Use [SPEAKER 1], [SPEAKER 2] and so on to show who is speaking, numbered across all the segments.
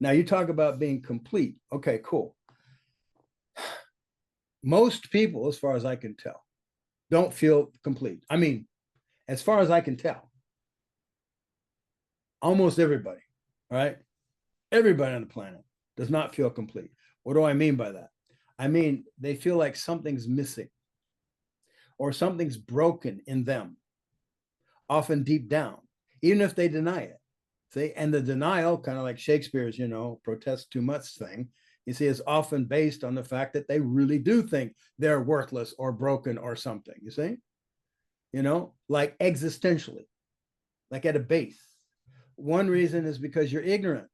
[SPEAKER 1] Now you talk about being complete. Okay, cool. Most people, as far as I can tell, don't feel complete. I mean, as far as I can tell, almost everybody, right? Everybody on the planet does not feel complete. What do I mean by that? I mean, they feel like something's missing or something's broken in them, often deep down, even if they deny it. See, and the denial, kind of like Shakespeare's, protest too much thing, you see, is often based on the fact that they really do think they're worthless or broken or something, you see? Like existentially, like at a base. One reason is because you're ignorant,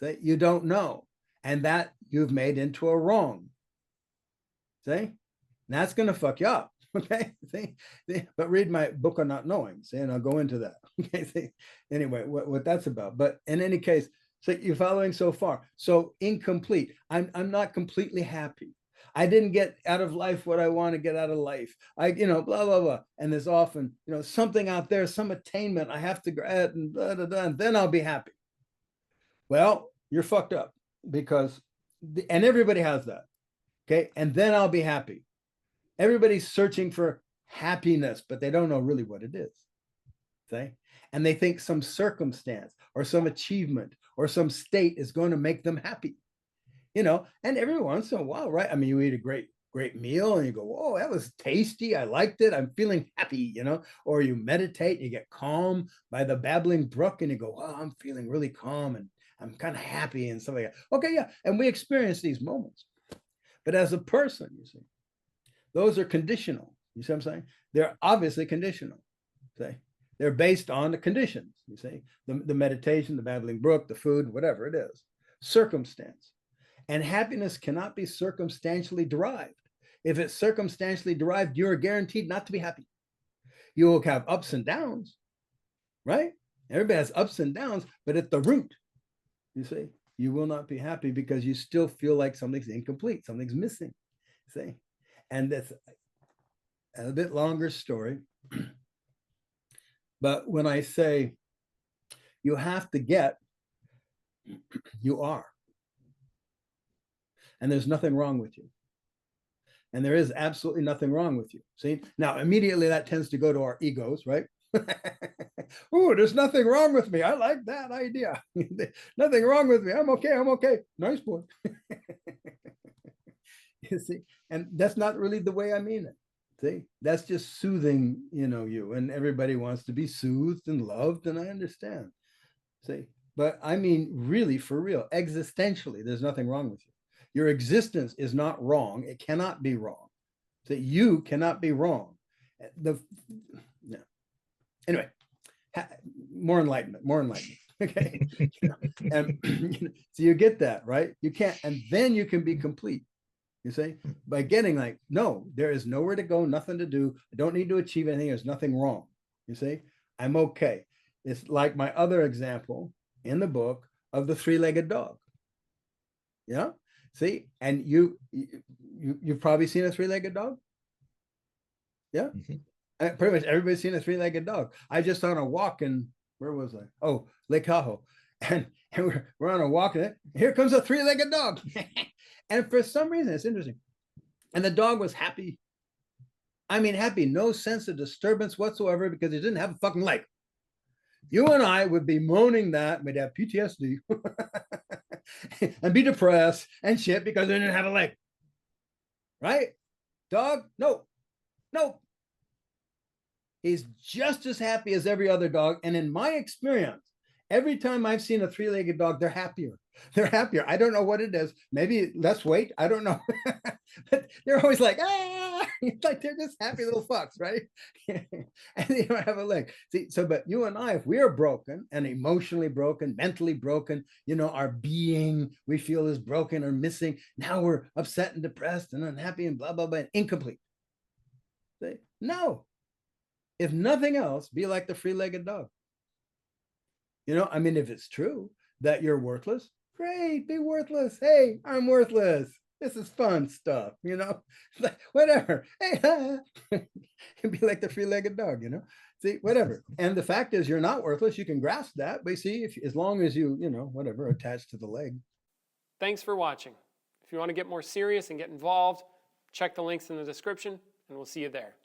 [SPEAKER 1] that you don't know, and that you've made into a wrong. See? And that's going to fuck you up. Okay. See? But read my book on not knowing. See, and I'll go into that. Okay. See? Anyway, what that's about. But in any case, so you're following so far. So incomplete. I'm not completely happy. I didn't get out of life what I want to get out of life. Blah, blah, blah. And there's often, something out there, some attainment I have to grab and blah, blah, blah, and then I'll be happy. Well, you're fucked up because, and everybody has that. Okay. And then I'll be happy. Everybody's searching for happiness, but they don't know really what it is. See? And they think some circumstance or some achievement or some state is going to make them happy. And every once in a while, right? I mean, you eat a great meal and you go, oh, that was tasty. I liked it. I'm feeling happy, or you meditate, you get calm by the babbling brook and you go, oh, I'm feeling really calm and I'm kind of happy and stuff like that. Okay, yeah. And we experience these moments. But as a person, you see, those are conditional. You see what I'm saying? They're obviously conditional. See? They're based on the conditions, you see, the meditation, the babbling brook, the food, whatever it is, circumstance. And happiness cannot be circumstantially derived. If it's circumstantially derived, you're guaranteed not to be happy. You will have ups and downs, right? Everybody has ups and downs, but at the root, you see, you will not be happy because you still feel like something's incomplete, something's missing, see? And that's a bit longer story. But when I say you have to get, you are. And there's nothing wrong with you. And there is absolutely nothing wrong with you. See? Now, immediately that tends to go to our egos, right? Oh, there's nothing wrong with me. I like that idea. Nothing wrong with me. I'm okay. I'm okay. Nice boy. You see? And that's not really the way I mean it. See? That's just soothing, you. And everybody wants to be soothed and loved, and I understand. See? But I mean, really, for real, existentially, there's nothing wrong with you. Your existence is not wrong. It cannot be wrong. So you cannot be wrong. Yeah. Anyway, more enlightenment. Okay. And so you get that, right? You can't, and then you can be complete. You see, by getting like, no, there is nowhere to go, nothing to do. I don't need to achieve anything. There's nothing wrong. You see, I'm okay. It's like my other example in the book of the three-legged dog. Yeah. See, and you've probably seen a three-legged dog. Yeah. Mm-hmm. Pretty much everybody's seen a three-legged dog. I just on a walk in, where was I? Oh, Lake Tahoe. And we're on a walk and here comes a three-legged dog. And for some reason, it's interesting. And the dog was happy. I mean, happy, no sense of disturbance whatsoever because he didn't have a fucking leg. You and I would be moaning that, we'd have PTSD and be depressed and shit because they didn't have a leg. Right? Dog? No. He's just as happy as every other dog. And in my experience, every time I've seen a three-legged dog, they're happier. They're happier. I don't know what it is. Maybe less weight. I don't know. But they're always like, ah, like they're just happy little fucks, right? And they don't have a leg. See, so, but you and I, if we are broken and emotionally broken, mentally broken, our being we feel is broken or missing. Now we're upset and depressed and unhappy and blah, blah, blah, and incomplete. See? No. If nothing else, be like the three-legged dog. I mean, if it's true that you're worthless, great, be worthless. Hey, I'm worthless. This is fun stuff, you know. Like, whatever. Hey, it'd be like the three-legged dog, you know. See, whatever. And the fact is, you're not worthless. You can grasp that, but see, if as long as you know, whatever, attached to the leg.
[SPEAKER 2] Thanks for watching. If you want to get more serious and get involved, check the links in the description, and we'll see you there.